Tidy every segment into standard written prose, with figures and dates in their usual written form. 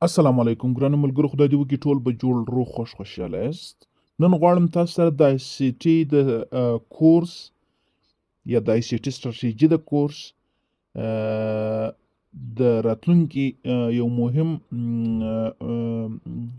السلام علیکم ګرانو ملګرو، خدای دې وکړي ټول به جوړ روغ خوشحاله یاست. نن غواړم تاسو سره د آی سی ټي د کورس یا د آی سی ټي ستراتیژي د کورس د راتلونکي یو مهم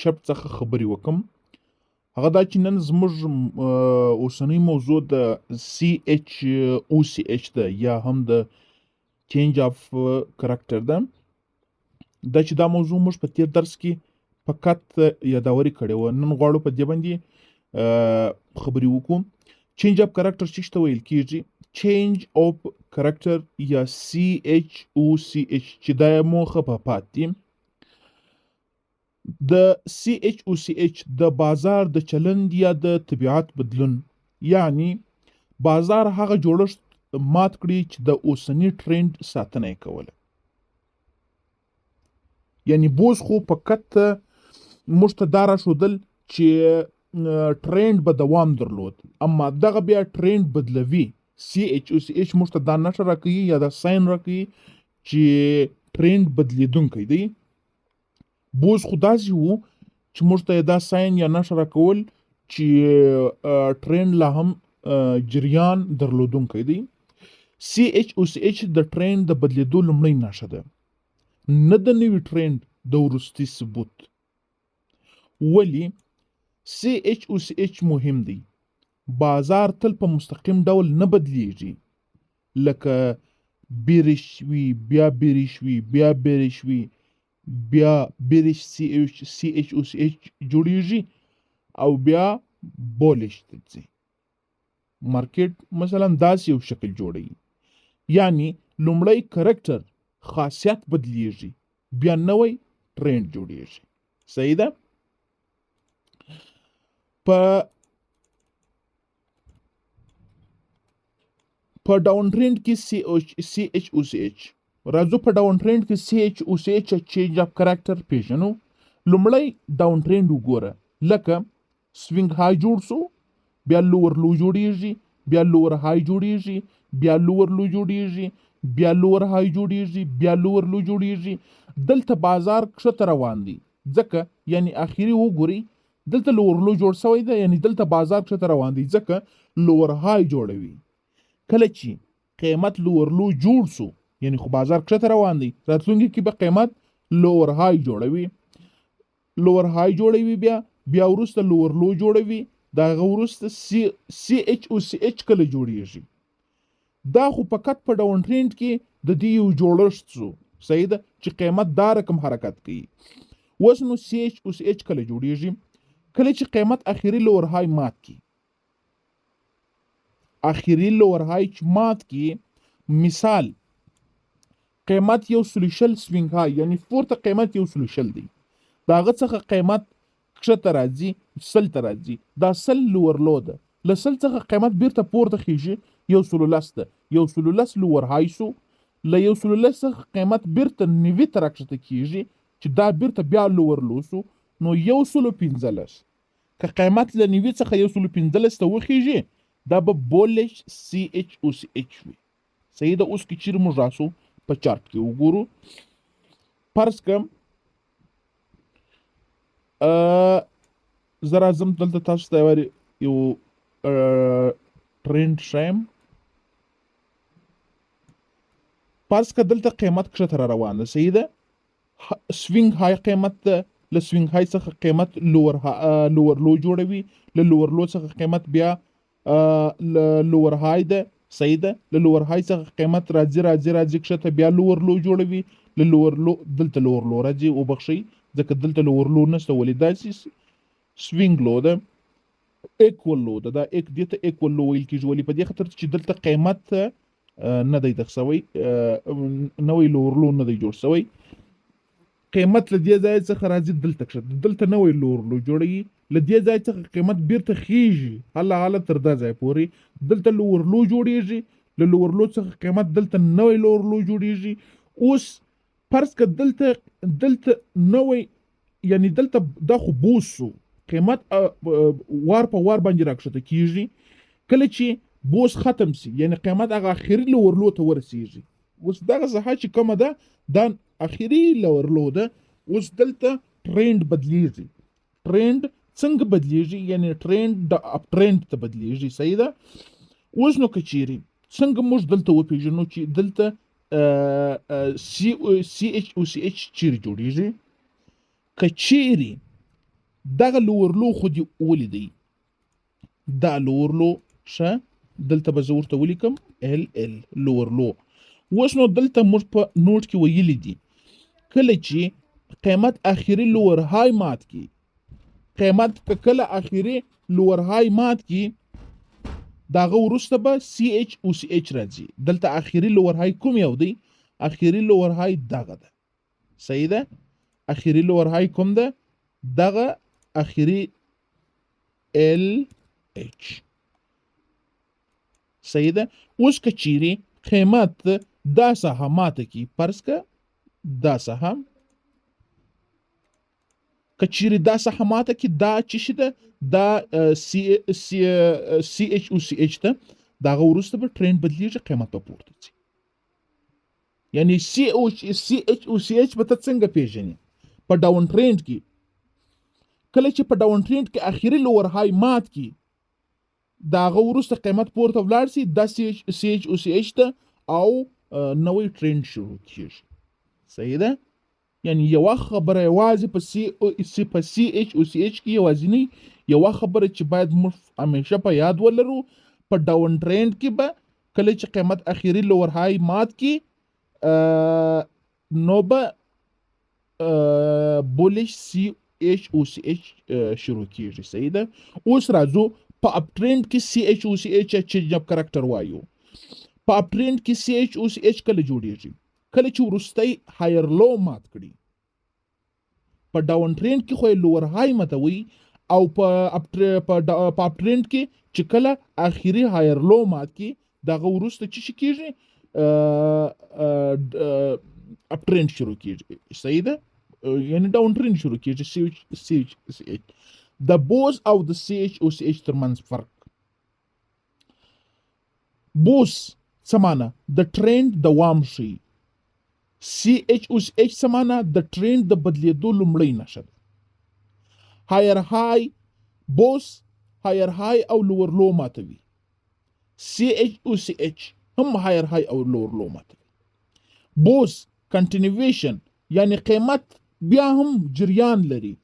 شرط څخه خبرې وکم. هغه دا چې نن زموږ اوسنۍ موضوع د سی ایچ او سی ایچ ده یا هم د چینج اف کرکټر ده. دا چې دا موضوع موږ په تیر درس کې فقط یادوري کړې وه. نن غواړو په دې باندې خبرې وکړو. چینج اف کرکټر څه ته ویل کېږي؟ چینج اف کرکټر یا سی ایچ او سی ایچ چې دا یې موخه په پات دي. د سی ایچ او سی ایچ د بازار د چلند یا د طبیعت بدلون، یعنی بازار هغه جوړښت مات کړي چې د اوسني ټرند ساتنه یې کوله. یعنی بوز خو فقط موږ ته دا راښودل چې ټرند به دوام درلود، اما دغه بیا ټرند بدلوي. سی ایچ او سی ایچ موږ ته دا نښه راکوي یا دا ساین راکوي چې ټرند بدلیدونکی دی. بوز خو داسې و چې موږ ته دا ساین یا نښه راکول چې ټرند لا هم جریان درلودونکی دی. سی ایچ او سی ایچ د ټرند د بدلیدو لومړی نښه ده، نه د نوي ټرند د وروستي ثبوت. ولی سی ایچ او سی ایچ مهم دی؟ بازار تل په مستقیم ډول نه بدلیږي، لکه بیرش وي بیا بیرش وي بیا بیرش وي بیا بیرش سی ایچ او سی ایچ جوړیږي او بیا بولش ته ځي. مارکیټ مثلا داسې یو شکل جوړوي، یعنی لومړی کرکټر خاصیت بدلیږي، بیا نوی ټرند جوړیږي. صحیح ده؟ په ډاون ټرند کې سی ایچ او سی ایچ راځو. په ډاون ټرند کې سی ایچ او سی ایچ چینج اف کرکټر پیژنو. لومړی ډاون ټرند وګوره، لکه سوینګ های جوړ سو، بیا لور لو جوړیږي، بیا لور های جوړیږي، بیا لور لو جوړیږي، بیا لور های جوړیږي، بیا لور لو جوړیږي. دلته بازار کښته روان دی، ځکه یعنی اخیری وګورئ دلته لور لو جوړ شوی دی، یعنی دلته بازار کښته روان دی ځکه لور های جوړوي. کله چې قیمت لور لو جوړ سو یعنی خو بازار کښته روان دی، راتلونکي کې به قیمت لور های جوړوي. لور های جوړوي، بیا وروسته لور لو جوړوي، دا وروسته سی ایچ او سی ایچ کله جوړیږي. دا خو فقط په ډاون ټرند کې د دې یو جوړښت شو. صحیح ده چې قیمت دا رقم حرکت کوي. اوس نو سی ایچ او سی ایچ کله جوړیږي؟ کله چې قیمت اخیری لور های مات کی. اخیری لور های چې مات کی، مثال قیمت یو سلوشل سوینګ های، یعنی پورته قیمت یو سلوشل دی، دا هغه څخه قیمت کښته راځي، سل ته راځي، دا سل لور لو ده. له سل څخه قیمت بیرته پورته خیږي، یو سلو لس ده، یو سلو لس لور های سو. له یو سلو لس څخه قیمت بیرته نوي ته راکښته کیږي چې دا بیرته بیا لور لو سو، نو یو سلو پنځلس. که قیمت له نوي څخه یو سلو پنځلس ته وخیږي، دا به بولش سی ایچ او سی ایچ وي. صحیح ده؟ اوس کې چیرې موږ راسو په چارت کې وګورو. فرض کړم زه راځم دلته تاسو ته یو ټرند ښیم. فرض که دلته قیمت کښته را روان ده. صحیح ده؟ سوینګ های قیمت ده، له سوینګ های څخه قیمت لور لو جوړوي، له لور لو څخه قیمت بیا لور های ده. صحیح ده؟ له لور های څخه قیمت راځي کښته، بیا لور لو جوړوي، له لور لو دلته لور لو راځي. وبخښئ ځکه دلته لور لو نشته، ولې داسې سوینګ لو ده، ایکول لو ده. دا دې ته ایکول لو ویل کېږي، ولې په دې خاطر چې دلته قیمت نه دی دغه سوی، نوی لور لو نه دی جوړ سوی. قیمت له دې ځای څخه راځي دلته کښته، دلته نوی لور لو جوړوي، له دې ځای څخه قیمت بیرته خیږي هله تر دا ځای پورې، دلته لور لو جوړیږي، له لور لو څخه قیمت دلته نوی لور لو جوړیږي. اوس فرض که دلته نوی، یعنی دلته دا خو بوز سو، قیمت وار په وار باندې راکښته کیږي. کله چې بوز ختم سي، یعنی قیمت هغه اخیری لور لو ته ورسیږي. اوس دغه ساحه چې کومه ده دا اخیری لور لو ده. اوس دلته ټرند بدلیږي. ټرند څنګه بدلیږي؟ یعنی ټرند د اپ ټرند ته بدلیږي. صحیح ده. اوس نو که چیرې څنګه موږ دلته وپېژنو چې دلته سی ایچ او سی ایچ چیرې جوړیږي؟ که چیرې دغه لور لو خو دې ولیدئ، دا لور لو ښه، دلته به زه ورته ولیکم ال ال لور لو. اوس نو دلته موږ په نوټ کې ویلي دي کله چې قیمت اخري لور های مات کی، قیمت که کله اخري لور های مات کی داغه وروسته به سی ایچ او سی ایچ راځي. دلته اخري لور های کوم یو دی؟ اخري لور های دغه ده. صحیح ده. اخري لور های کوم ده؟ دغه اخري ال ایچ. صحیح ده. اوس که چیرې قیمت دا ساحه ماته کی، فرض که دا ساحه که چیرې دا ساحه ماته کی، دا چې شي ده دا سی ایچ او سی ایچ ته دغه وروسته به ټرند بدلیږي، قیمت به پورته ځي. یعنی سی ایچ او سی ایچ به ته څنګه پیژنې؟ په ډاون ټرند کې کله چې په ډاون ټرند کې اخري لور های مات کی داغه وروسته قیمت پورته ولاړ سي، دا سی ایچ او سی ایچ ته او نوې ټرند شروع کیږي. صحیح ده. یعنی یوه خبره یوازې په سی ایچ او سی ایچ کې یوازینی یوه خبره چې باید موږ همیشه په یاد ولرو، په ډاون ټرند کې به کله چې قیمت اخري لور های مات کی نو به بولش سی ایچ او سی ایچ شروع کیږي. صحیح ده. اوس راځو په اپ ټرند کې سی ایچ او سی ایچ چینج اپ کریکټر وایو. په اپ ټرند کې سی ایچ او سی ایچ کله جوړیږي؟ کله چې وروستی هایر لو مات کړي. په ډاون ټرند کې خو یې لور های ماتوي، او په اپ ټرند کې چې کله اخري هایر لو مات کی دغه وروسته چې شي کیږي اپ ټرند شروع کیږي. صحیح ده. یعنی ډاون ټرند شروع کیږي. سی ایچ د بوز او د سی ایچ او سی ایچ ترمنځ فرق. بوز څه معنی؟ د ټرند دوام ښيي. سی ایچ او سی ایچ څه معنی؟ د ټرند د بدلیدو لومړۍ نښه ده. هایر های بوز هایر های او لور لو ماتوي. سی ایچ او سی ایچ هم هایر های او لور لو ماتوي. بوز کنټینیویشن یعنی قیمت بیا هم جریان لري،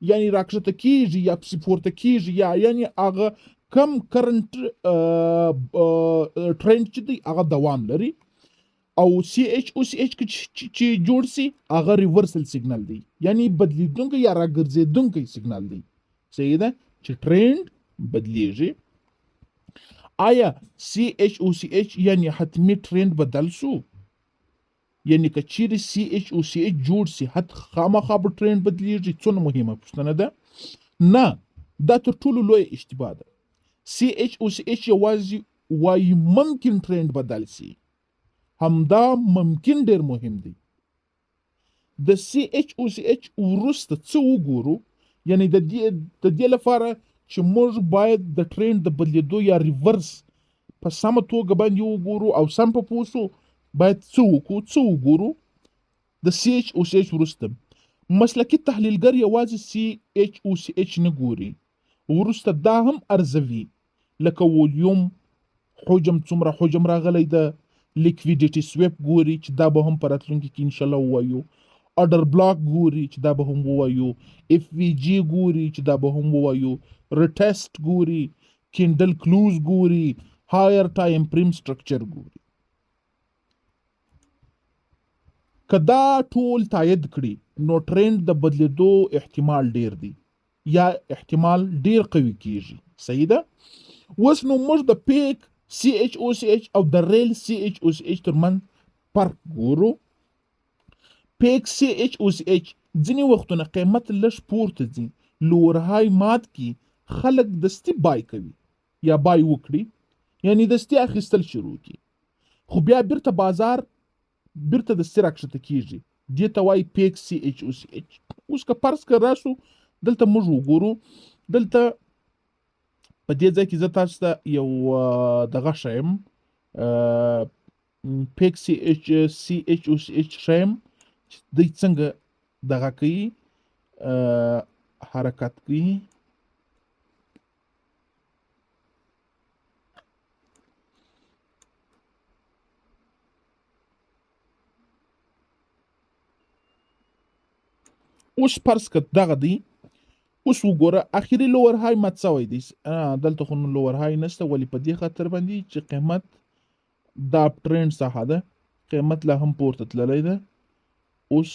یعنی راکښته کیږي یا پسې پورته کیږي، یا یعنی هغه کم کرنٹ ټرند چې دی هغه دوام لري. او سی ایچ او سی ایچ چې جوړ سي هغه ریورسل سیګنل دی، یعنی بدلیدونکی یا راګرځېدونکی سیګنل دی. صحیح ده. چې ټرند بدلیږي. آیا سی ایچ او سی ایچ یعنی حتمی ټرند بدل سو؟ یعنی که چیرې سی ایچ او سی ایچ جوړ سي خامخا به ټرند بدلیږي؟ څونه مهمه پوښتنه ده. نه، دا تر ټولو لوی اشتباه ده. سی ایچ او سی ایچ یوازې وایي ممکن ټرند بدل سي، همدا ممکن ډیر مهم دی. د سی ایچ او سی ایچ وروسته څه وګورو؟ یعنی د دې لپاره چې موږ باید د ټرند د بدلیدو یا ریورس په سمه توګه باندې وګورو او سم په پوه سو، باید څه وکړو؟ څه وګورو؟ د سی ایچ او سی ایچ وروسته مسلکي تحلیلګر یوازې سی ایچ او سی ایچ نه ګوري، وروسته دا هم ارزوي لکه ولیوم حجم، څومره حجم راغلی ده، لیکویډیټي سویپ ګوري چې دا به هم په راتلونکي کې انشاءالله ووایو، اډر بلاک ګوري چې دا به هم ووایو، اف وی جی ګوري چې دا به هم ووایو، ریټیسټ ګوري، کینډل کلوز ګوري، هایر ټایم فریم سټرکچر ګوري. که دا ټول تایید کړي نو ټرند د بدلیدو احتمال ډیر دی یا احتمال ډیر قوي کیږي. صحیح ده. اوس نو موږ د پیک سی ایچ او سی ایچ او د ریل سی ایچ او سی ایچ ترمن فرق ګورو. پیک سی ایچ او سی ایچ ځینې وختونه قیمت لږ پورته ځي، لور های مات کی خلک دستی بای کوي یا بای وکړي، یعنی دستی اخیستل شروع کی، خو بیا بیرته بازار بیرته دستی راکښته کیږي. دې ته وایي پیک سی ایچ او سی ایچ. اوس که فرض که راسو دلته موږ وګورو، دلته په دې ځای کې زه تاسو ته یو دغه ښیم، پیک سی ایچ او سی ایچ ښیم چې دوی څنګه دغه کوي حرکت کوي. اوس فرض کړه دغه دی. اوس وګوره اخري لوور های مات شوی دی. دلته خو نو لوور های نشته، ولې په دې خاطر باندې چې قیمت دا ټرند څخه ده، قیمت لا هم پورته تللی ده. اوس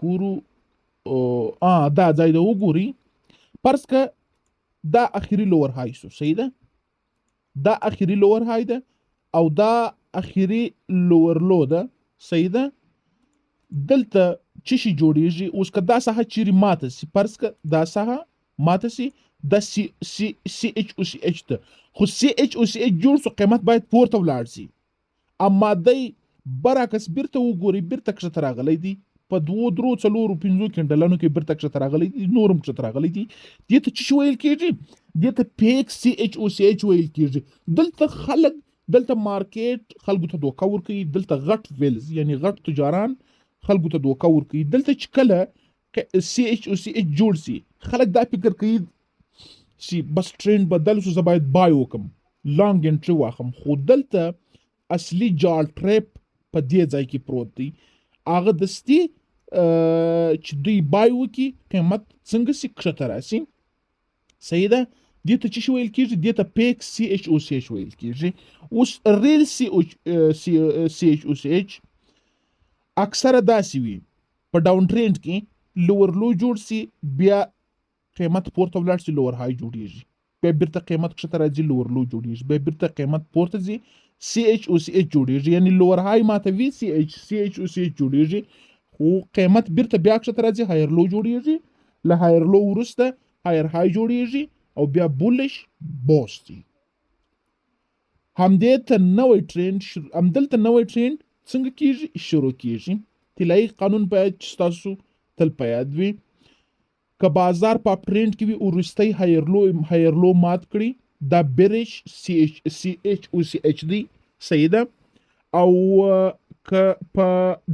ګورو دا ځای ده وګوري. فرض کړه دا اخري لوور های شو، صحیح ده، دا اخري لوور های ده او دا اخري لوور لو ده، صحیح ده. دلته چې شي جوړیږي. اوس که دا ساحه چیرې ماته سي، فرض کړه دا ساحه ماته سي، دا سی ایچ او سی ایچ ده، خو سی ایچ او سی ایچ جوړ سو، قیمت باید پورته ولاړ سي. اما دی برعکس بیرته وګوري، بیرته کښته راغلی دی، په 2 3 4 5 کینډلانو کې بیرته کښته راغلی دی، نورم کښته راغلی دی. دې ته څه ویل کېږي؟ دې ته پیک سی ایچ او سی ایچ ویل کېږي. دلته خلک، دلته مارکیټ خلکو ته دوکه ورکوي، دلته غټ ویلز یعنی غټ تجاران خلکو ته دوکه ورکوي. دلته چې کله سی ایچ او سی ایچ جوړ سي، خلک دا فکر کوي چې بس ټرند بدل شو، زه باید بای وکم، لانګ انټری واخم. خو دلته اصلي جال ټریپ په دې ځای کې پروت دی. هغه دستي چې دوی بای وکي، قیمت څنګه سي کښته راسي، صحیح ده. دې ته څه ویل کېږي؟ دې ته پیک سی ایچ او سی ایچ ویل کېږي. اوس ریل سی ایچ او سی ایچ اکثره داسې وي په ډاون ټرینډ کې، لوور لو جوړ سي، بیا قیمت پورته ولاړ سي، لوور های جوړیږي، بیا بیرته قیمت کښته راځي، لوور لو جوړیږي، بیا بیرته قیمت پورته ځي، سی ایچ او سی ایچ جوړیږي، یعنی لوور های ماتوي، سی ایچ او سی ایچ جوړیږي، خو قیمت بیرته بیا کښته راځي، هایر لو جوړیږي، له هایر لو وروسته هایر های جوړیږي او بیا بولش بوست دي. همدې ته نوې ټرند، همدلته نوې ټرند څنګه کېږي؟ شروع کېږي. طلایي قانون باید چې ستاسو تل په یاد وي. که بازار په اپ ټرینډ کې وي، وروستی هایر لو مات کړي، دا بیریش سی ایچ او سی ایچ دی، صحیح ده. او که په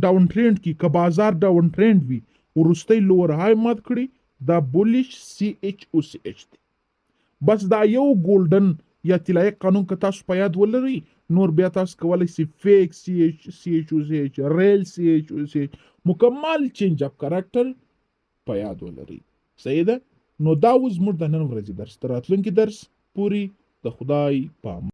ډاون ټرینډ کې، که بازار ډاون ټرینډ وي، وروستی لوور های مات کړي، دا بولیش سی ایچ او سی ایچ دی. بس دا یو ګولډن یا طلایي قانون که تاسو په یاد ولرئ، نور بیا تاسو کولی شئ فیک سی ایچ او سی ایچ، ریل سی ایچ او سی ایچ، مکمل چینج اپ کریکټر په یاد ولرئ، صحیح ده. نو دا اوس زموږ د نن ورځې درس. تر راتلونکي درس پورې د خدای پام.